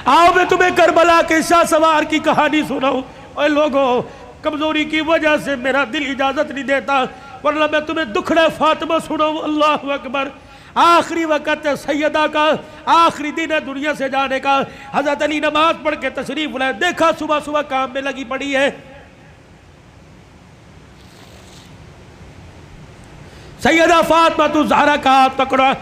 آؤ میں تمہیں کربلا کے شاہ سوار کی کہانی سناؤں. اے لوگوں، کمزوری کی وجہ سے میرا دل اجازت نہیں دیتا، ورنہ میں تمہیں دکھڑے فاطمہ سناؤں. اللہ اکبر. آخری وقت ہے سیدہ کا، آخری دن ہے دنیا سے جانے کا. حضرت علی نماز پڑھ کے تشریف لائے، دیکھا صبح صبح کام میں لگی پڑی ہے. سیدہ فاطمہ تو زہرا کا ہاتھ پکڑا.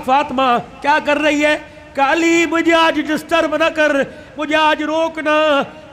فاطمہ کیا کر رہی ہے؟ کہ علی مجھے آج ڈسٹرب نہ کر، مجھے آج روکنا،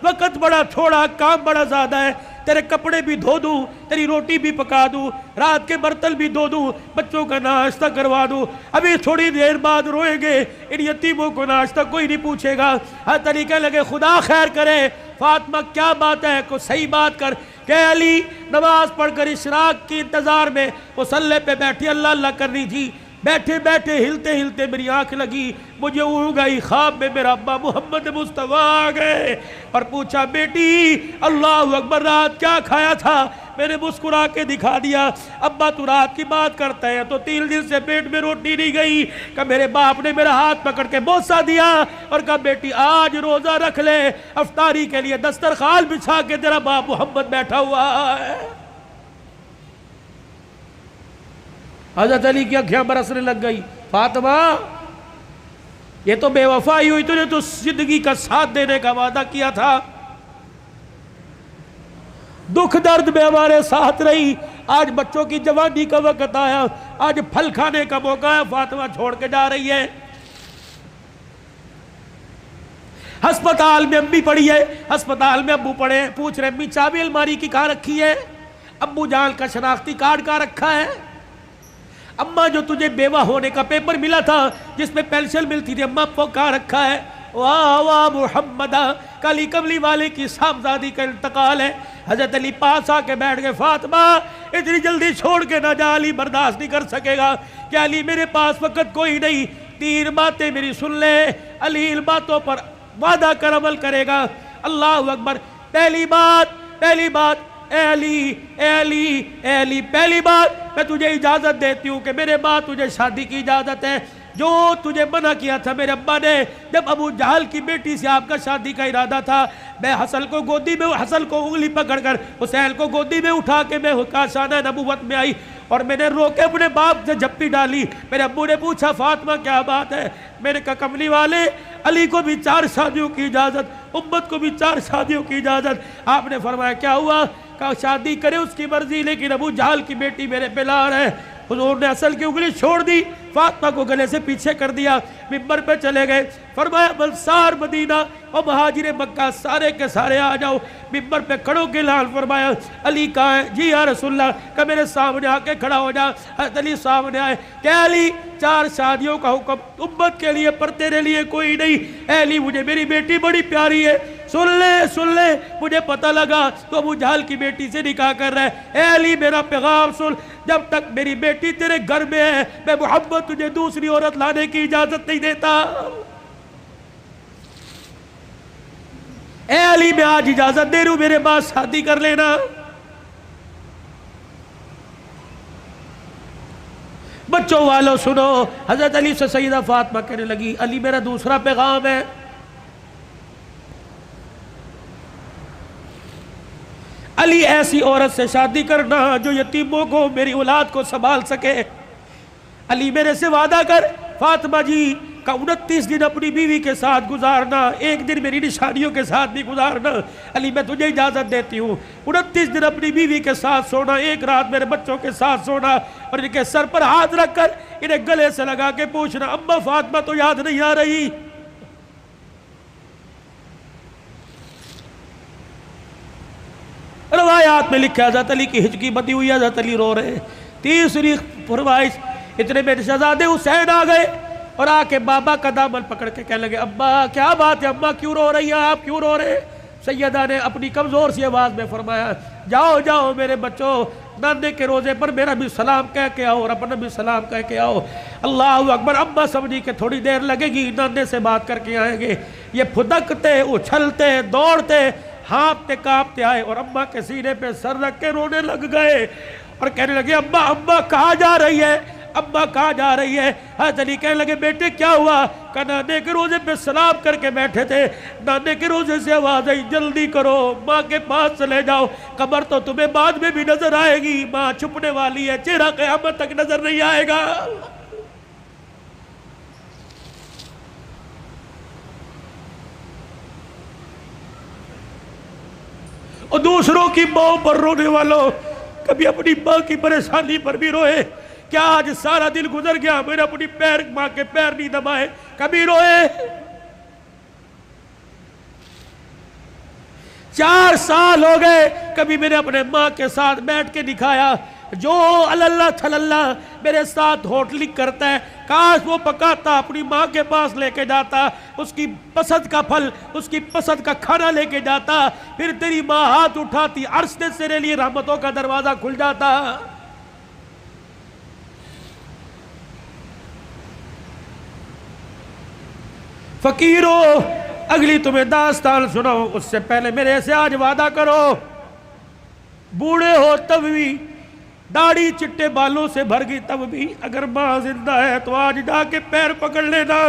وقت بڑا تھوڑا، کام بڑا زیادہ ہے. تیرے کپڑے بھی دھو دوں، تیری روٹی بھی پکا دوں، رات کے برتن بھی دھو دوں، بچوں کا ناشتہ کروا دوں. ابھی تھوڑی دیر بعد روئیں گے، ان یتیموں کو ناشتہ کوئی نہیں پوچھے گا. ہر طریقے لگے خدا خیر کرے. فاطمہ کیا بات ہے؟ کوئی صحیح بات کر. کہ علی نماز پڑھ کر اشراق کی انتظار میں مصلی پہ بیٹھی اللہ اللہ کر رہی تھی. بیٹھے بیٹھے ہلتے ہلتے میری آنکھ لگی، مجھے اونگ آئی. خواب میں میرا ابا محمد مصطفیٰ آ گئے اور پوچھا بیٹی اللہ اکبر رات کیا کھایا تھا؟ میں نے مسکرا کے دکھا دیا. ابا تو رات کی بات کرتا ہے تو 3 دن سے پیٹ میں روٹی نہیں گئی. کہ میرے باپ نے میرا ہاتھ پکڑ کے بوسہ دیا اور کہا بیٹی آج روزہ رکھ لے، افطاری کے لیے دسترخوان بچھا کے تیرا باپ محمد بیٹھا ہوا ہے. حضرت علی کی آنکھیں برسنے لگ گئی. فاطمہ یہ تو بے وفائی ہوئی، تو نے تو زندگی کا ساتھ دینے کا وعدہ کیا تھا، دکھ درد میں ہمارے ساتھ رہی. آج بچوں کی جوانی کا وقت آیا، آج پھل کھانے کا موقع ہے. فاطمہ چھوڑ کے جا رہی ہے. ہسپتال میں امی پڑی ہے، ہسپتال میں ابو پڑے، پوچھ رہے امی چابی الماری کی کہاں رکھی ہے؟ ابو جان کا شناختی کارڈ کہاں رکھا ہے؟ اماں جو تجھے بیوہ ہونے کا پیپر ملا تھا جس میں پینشن ملتی تھی، اماں وہ کہاں رکھا ہے؟ واہ واہ محمدہ، کالی کملی والے کی صاحبزادی کا انتقال ہے. حضرت علی پاس آ کے بیٹھ گئے. فاطمہ اتنی جلدی چھوڑ کے نہ جا، علی برداشت نہیں کر سکے گا. کہ علی میرے پاس وقت کوئی نہیں، 3 باتیں میری سن لے. علی ان باتوں پر وعدہ کر عمل کرے گا. اللہ اکبر. پہلی بات اے علی اے علی اے علی، پہلی بات میں تجھے اجازت دیتی ہوں کہ میرے بعد تجھے شادی کی اجازت ہے. جو تجھے منع کیا تھا میرے ابا نے جب ابو جہل کی بیٹی سے آپ کا شادی کا ارادہ تھا، میں حسن کو گودی میں، حسن کو انگلی پکڑ کر حسین کو گودی میں اٹھا کے میں کاشانہ نبوت میں آئی اور میں نے رو کے اپنے باپ سے جھپٹی ڈالی. میرے ابو نے پوچھا فاطمہ کیا بات ہے؟ میں نے کہا کملی والے علی کو بھی 4 شادیوں کی اجازت، امت کو بھی 4 شادیوں کی اجازت. آپ نے فرمایا کیا ہوا؟ کہا شادی کرے اس کی مرضی، لیکن ابو جہل کی بیٹی میرے پہ لار ہے. حضور نے اصل کی انگلی چھوڑ دی، فاطمہ کو گلے سے پیچھے کر دیا، منبر پہ چلے گئے. فرمایا انصار مدینہ اور مہاجر مکہ سارے کے سارے آ جاؤ. منبر پہ کھڑوں کے اعلان فرمایا علی کہاں ہے؟ جی یا رسول اللہ. کہ میرے سامنے آ کے کھڑا ہو جا. حضرت علی سامنے آئے. کہ علی 4 شادیوں کا حکم امت کے لیے پر تیرے لیے کوئی نہیں. اے علی مجھے میری بیٹی بڑی پیاری ہے، سن لے مجھے پتہ لگا تو ابو جہل کی بیٹی سے نکاح کر رہا ہے. اے علی میرا پیغام سن، جب تک میری بیٹی تیرے گھر میں ہے میں محمد تجھے دوسری عورت لانے کی اجازت نہیں دیتا. اے علی میں آج اجازت دے رہا ہوں، میرے بعد شادی کر لینا. بچوں والوں سنو، حضرت علی سے سیدہ فاطمہ کہنے لگی علی میرا دوسرا پیغام ہے. علی ایسی عورت سے شادی کرنا جو یتیموں کو، میری اولاد کو سنبھال سکے. علی میرے سے وعدہ کر. فاطمہ جی کا 29 دن اپنی بیوی کے ساتھ گزارنا، 1 دن میری نشانیوں کے ساتھ بھی گزارنا. علی میں تجھے اجازت دیتی ہوں. 29 دن اپنی بیوی کے ساتھ سونا، 1 رات میرے بچوں کے ساتھ سونا اور ان کے سر پر ہاتھ رکھ کر انہیں گلے سے لگا کے پوچھنا اما فاطمہ تو یاد نہیں آ رہی؟ روایات میں لکھا حضرت علی کی ہچکی بندی ہوئی، حضرت علی رو رہے. تیسری فرمائش، اتنے میں شہزادے حسین آ گئے اور آ کے بابا کا دامن پکڑ کے کہنے لگے ابا کیا بات ہے، اماں کیوں رو رہی ہیں، آپ کیوں رو رہے؟ سیدہ نے اپنی کمزور سی آواز میں فرمایا جاؤ جاؤ میرے بچوں، نانے کے روزے پر میرا بھی سلام کہہ کے آؤ اور اپنا بھی سلام کہہ کے آؤ. اللہ اکبر. اماں سمجھی کہ تھوڑی دیر لگے گی، نانے سے بات کر کے آئیں گے. یہ پھدکتے اچھلتے دوڑتے ہانپتے کانپتے آئے اور اماں کے سینے پہ سر رکھ کے رونے لگ گئے اور کہنے لگے ابا کہاں جا رہی ہے؟ ابا کہاں جا رہی ہے؟ حضرت علی کہنے لگے بیٹے کیا ہوا؟ کہ نانے کے روزے پہ سلام کر کے بیٹھے تھے، نانے کے روزے سے آواز آئی جلدی کرو ماں کے پاس چلے جاؤ، قبر تو تمہیں بعد میں بھی نظر آئے گی، ماں چھپنے والی ہے، چہرہ قیامت تک نظر نہیں آئے گا۔ اور دوسروں کی ماں پر رونے والوں، کبھی اپنی ماں کی پریشانی پر بھی روئے۔ کیا آج سارا دن گزر گیا میں نے اپنی ماں کے پیر نہیں دبائے؟ کبھی روئے؟ 4 سال ہو گئے کبھی میں نے اپنے ماں کے ساتھ بیٹھ کے دکھایا؟ جو اللہ تھلاللہ میرے ساتھ ہوٹلنگ کرتا ہے کاش وہ پکاتا اپنی ماں کے پاس لے کے جاتا، اس کی پسند کا پھل، اس کی پسند کا کھانا لے کے جاتا، پھر تیری ماں ہاتھ اٹھاتی، عرش سے تیرے لیے رحمتوں کا دروازہ کھل جاتا۔ فقیرو اگلی تمہیں داستان سناؤ اس سے پہلے میرے سے آج وعدہ کرو، بوڑھے ہو تب بھی، داڑھی چٹے بالوں سے بھر گئی تب بھی، اگر ماں زندہ ہے تو آج جا کے پیر پکڑ لینا۔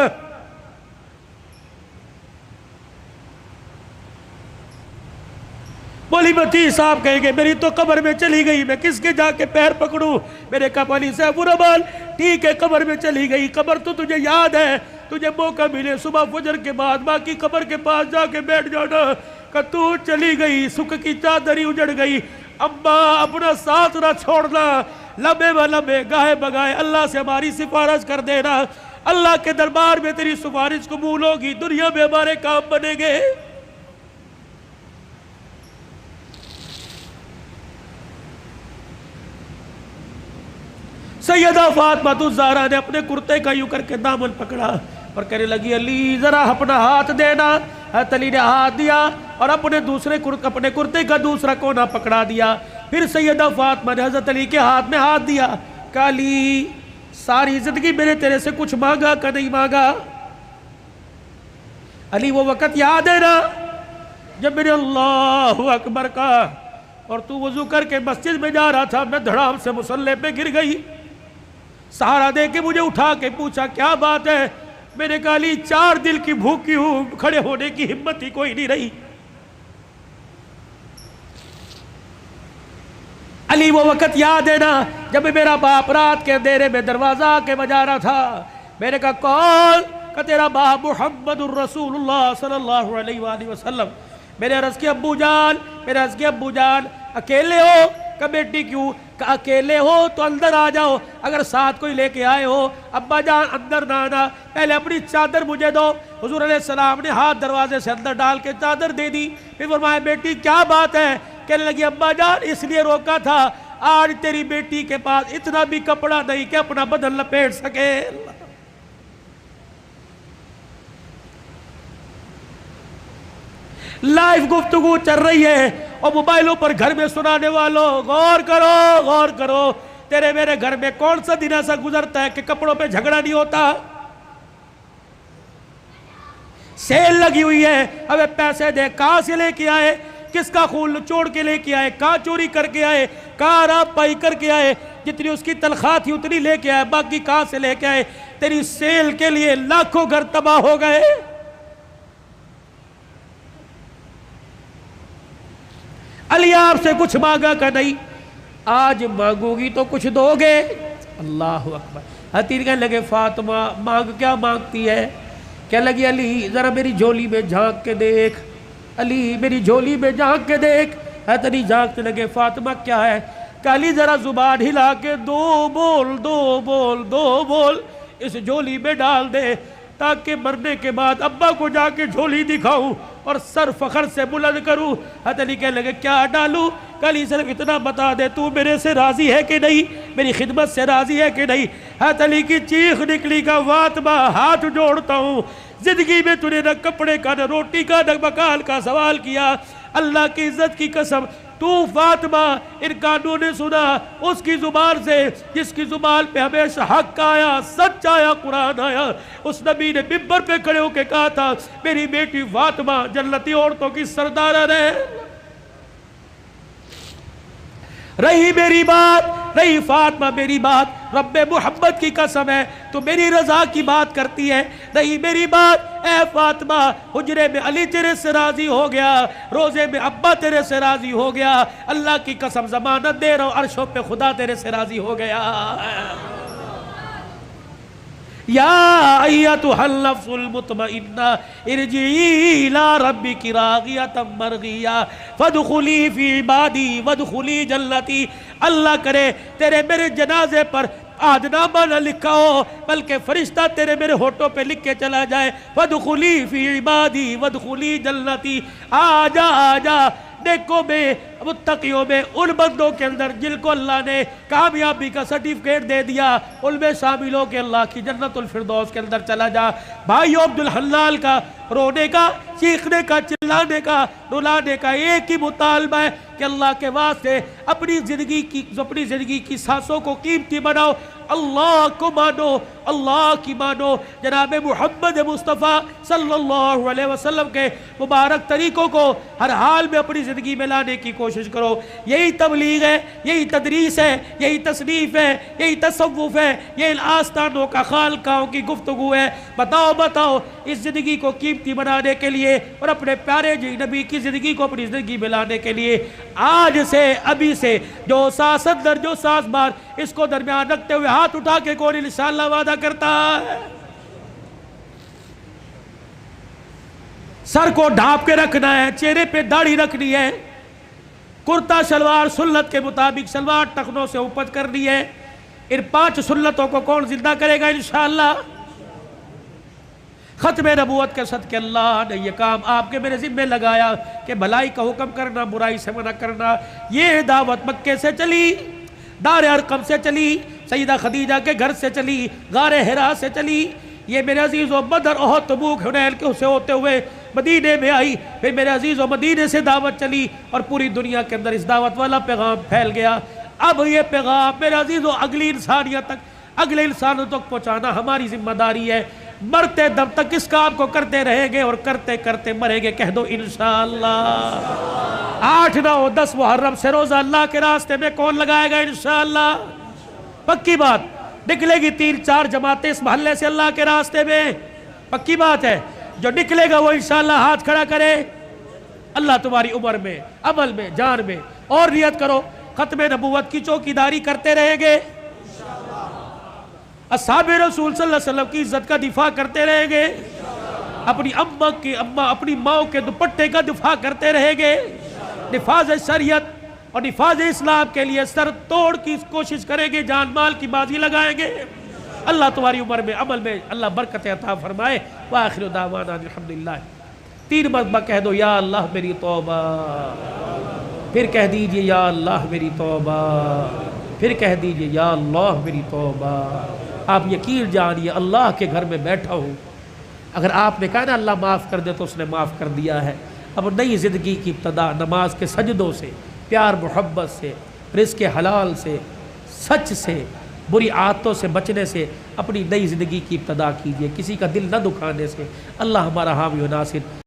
بولی بتی صاحب کہیں گے میری تو قبر میں چلی گئی، میں کس کے جا کے پیر پکڑوں؟ میرے کہا علی صاحب برابال ٹھیک ہے قبر میں چلی گئی، قبر تو تجھے یاد ہے، تجھے موقع ملے صبح فجر کے بعد ماں کی قبر کے پاس جا کے بیٹھ جانا، کہ تو چلی گئی، سکھ کی چادری اجڑ گئی، ابا اپنا ساتھ نہ چھوڑنا، لمبے و لمبے گاہے بگائے اللہ سے ہماری سفارش کر دینا، اللہ کے دربار میں تیری سفارش قبول ہوگی، دنیا میں ہمارے کام بنیں گے۔ سیدہ فاطمہ الزہرا نے اپنے کرتے کا یوں کر کے دامن پکڑا اور کہنے لگی علی ذرا اپنا ہاتھ دینا۔ حضرت علی نے ہاتھ دیا اور اپنے کرتے کا دوسرا کونا پکڑا دیا، پھر سیدہ فاطمہ نے حضرت علی کے ہاتھ میں ہاتھ دیا، کہا علی ساری زندگی میں نے تیرے سے کچھ مانگا کہ نہیں مانگا؟ علی وہ وقت یاد ہے نا جب میں نے اللہ اکبر کہا اور تو وضو کر کے مسجد میں جا رہا تھا، میں دھڑام سے مصلی پہ گر گئی، سہارا دے کے مجھے اٹھا کے پوچھا کیا بات ہے؟ میں نے کہا علی 4 دل کی بھوکی ہوں، کھڑے ہونے کی ہمت ہی کوئی نہیں رہی۔ علی وہ وقت یاد ہے نا جب میرا باپ رات کے اندھیرے میں دروازہ کے بجا رہا تھا، میں نے کہا کون؟ کہ تیرا باپ محمد الرسول اللہ صلی اللہ علیہ وآلہ وسلم۔ میں نے عرض کیا ابو جان اکیلے ہو؟ کہ بیٹی کیوں؟ کہ اکیلے ہو تو اندر آ جاؤ، اگر ساتھ کوئی لے کے آئے ہو ابا جان اندر نہ آنا، پہلے اپنی چادر مجھے دو۔ حضور علیہ السلام نے ہاتھ دروازے سے اندر ڈال کے چادر دے دی، پھر فرمایا بیٹی کیا بات ہے؟ کہنے لگی ابا جان اس لیے روکا تھا آج تیری بیٹی کے پاس اتنا بھی کپڑا نہیں کہ اپنا بدن لپیٹ سکے۔ لائیو گفتگو چل رہی ہے اور موبائلوں پر گھر میں سنانے والوں غور کرو، تیرے میرے گھر میں کون سا دن ایسا گزرتا ہے کہ کپڑوں پہ جھگڑا نہیں ہوتا؟ سیل لگی ہوئی ہے، ہمیں پیسے دے، کہاں سے لے کے آئے؟ کس کا خون چوڑ کے لے کے آئے؟ کہاں چوری کر کے آئے؟ کہاں راب پائی کر کے آئے؟ جتنی اس کی تنخواہ تھی اتنی لے کے آئے، باقی کہاں سے لے کے آئے؟ تیری سیل کے لیے لاکھوں گھر تباہ ہو گئے۔ علی آپ سے کچھ مانگا کہ نہیں؟ آج مانگو گی تو کچھ دو گے؟ اللہ اکبر۔ حتیر کہنے لگے فاطمہ مانگ کیا مانگتی ہے؟ کہنے لگی علی ذرا میری جھولی میں جھانک کے دیکھ، علی میری جھولی میں جھانک کے دیکھ۔ حضرت علی جھانکتے لگے فاطمہ کیا ہے؟ کہ علی ذرا زبان ہلا کے دو بول اس جھولی میں ڈال دے، تاکہ مرنے کے بعد ابا کو جا کے جھولی دکھاؤں اور سر فخر سے بلند کروں۔ حضرت علی کہنے لگے کیا ڈالوں؟ کہ علی صرف اتنا بتا دے تو میرے سے راضی ہے کہ نہیں، میری خدمت سے راضی ہے کہ نہیں؟ حضرت علی کی چیخ نکلی کہ فاطمہ ہاتھ جوڑتا ہوں، زندگی میں تو نے نہ کپڑے کا، نہ روٹی کا، نہ مکان کا سوال کیا، اللہ کی عزت کی قسم تو فاطمہ ان کانوں نے سنا اس کی زبان سے جس کی زبان پہ ہمیشہ حق آیا، سچ آیا، قرآن آیا۔ اس نبی نے ممبر پہ کھڑے ہو کے کہا تھا میری بیٹی فاطمہ جنتی عورتوں کی سردار ہے۔ رہی میری بات، رہی فاطمہ میری بات، رب محمد کی قسم ہے تو میری رضا کی بات کرتی ہے، رہی میری بات اے فاطمہ، حجرے میں علی تیرے سے راضی ہو گیا، روزے میں ابا تیرے سے راضی ہو گیا، اللہ کی قسم ضمانت دے رہا ہوں عرشوں پہ خدا تیرے سے راضی ہو گیا۔ یا ایتھا النفس المطمئنہ ارجعی الی ربک راضیۃ مرضیہ فادخلی فی عبادی وادخلی جنتی۔ اللہ کرے تیرے میرے جنازے پر آدنامہ نہ لکھا ہو بلکہ فرشتہ تیرے میرے ہونٹوں پہ لکھ کے چلا جائے، فادخلی فی عبادی وادخلی جنتی۔ آجا آجا نیکوں میں، متقیوں میں، ان بندوں کے اندر جن کو اللہ نے کامیابی کا سرٹیفکیٹ دے دیا، ان میں شامل ہو کے اللہ کی جنت الفردوس کے اندر چلا جا۔ بھائیو عبدالحلال کا رونے کا، چیخنے کا، چلانے کا، رلانے کا ایک ہی مطالبہ ہے کہ اللہ کے واسطے اپنی زندگی کی سانسوں کو قیمتی بناؤ، اللہ کو مانو، اللہ کی مانو، جناب محمد مصطفیٰ صلی اللہ علیہ وسلم کے مبارک طریقوں کو ہر حال میں اپنی زندگی میں لانے کی کوشش کرو۔ یہی تبلیغ ہے، یہی تدریس ہے، یہی تصنیف ہے، یہی تصوف ہے، یہ ان آستانوں کا خالقاہوں کی گفتگو ہے۔ بتاؤ اس زندگی کو قیمتی بنانے کے لیے اور اپنے پیارے نبی کی زندگی کو اپنی زندگی میں لانے کے لیے آج سے، ابھی سے، جو ساس اندر جو ساس بار، اس کو درمیان رکھتے ہوئے ہاتھ اٹھا کے کون انشاءاللہ وعدہ کرتا ہے؟ سر کو ڈھانپ کے رکھنا ہے، چہرے پہ داڑھی رکھنی ہے، کرتا شلوار سنت کے مطابق شلوار ٹخنوں سے اوپر کرنی ہے۔ ان 5 سنتوں کو کون زندہ کرے گا انشاءاللہ؟ ختم نبوت کے صدقے اللہ نے یہ کام آپ کے میرے ذمہ لگایا کہ بھلائی کا حکم کرنا، برائی سے منع کرنا۔ یہ دعوت مکے سے چلی، دار ارقم سے چلی، سیدہ خدیجہ کے گھر سے چلی، غار حرا سے چلی، یہ میرے عزیزو بدر احد تبوک حنین کے سے ہوتے ہوئے مدینے میں آئی، پھر میرے عزیزو مدینے سے دعوت چلی اور پوری دنیا کے اندر اس دعوت والا پیغام پھیل گیا۔ اب یہ پیغام میرے عزیزو اگلی انسانیت تک، اگلے انسانوں تک پہنچانا ہماری ذمہ داری ہے۔ مرتے دم تک اس کام کو کرتے رہیں گے اور کرتے کرتے مریں گے۔ کہہ دو انشاءاللہ۔ 8، 9، 10 محرم سے روزہ اللہ کے راستے میں کون لگائے گا انشاءاللہ؟ پکی بات، نکلے گی 3-4 جماعتیں اس محلے سے اللہ کے راستے میں، پکی بات ہے۔ جو نکلے گا وہ انشاءاللہ ہاتھ کھڑا کرے۔ اللہ تمہاری عمر میں، عمل میں، جان میں، اور نیت کرو ختم نبوت کی چوکیداری کرتے رہیں گے، اصحاب رسول صلی اللہ علیہ وسلم کی عزت کا دفاع کرتے رہیں گے، اپنی ماں کے دوپٹے کا دفاع کرتے رہیں گے، نفاذ شریعت اور نفاذ اسلام کے لیے سر توڑ کی کوشش کریں گے، جان مال کی بازی لگائیں گے۔ اللہ تمہاری عمر میں، عمل میں اللہ برکت عطا فرمائے۔ وآخر دعوانا الحمدللہ۔ 3 مرتبہ کہہ دو یا اللہ میری توبہ، پھر کہہ دیجئے یا اللہ میری توبہ، پھر کہہ دیجئے یا اللہ میری توبہ۔ آپ یقین جانیے اللہ کے گھر میں بیٹھا ہوں، اگر آپ نے کہا نا اللہ معاف کر دے تو اس نے معاف کر دیا ہے۔ اب نئی زندگی کی ابتدا نماز کے سجدوں سے، پیار محبت سے، رزق حلال سے، سچ سے، بری عادتوں سے بچنے سے اپنی نئی زندگی کی ابتدا کیجئے، کسی کا دل نہ دکھانے سے۔ اللہ ہمارا حامی و ناصر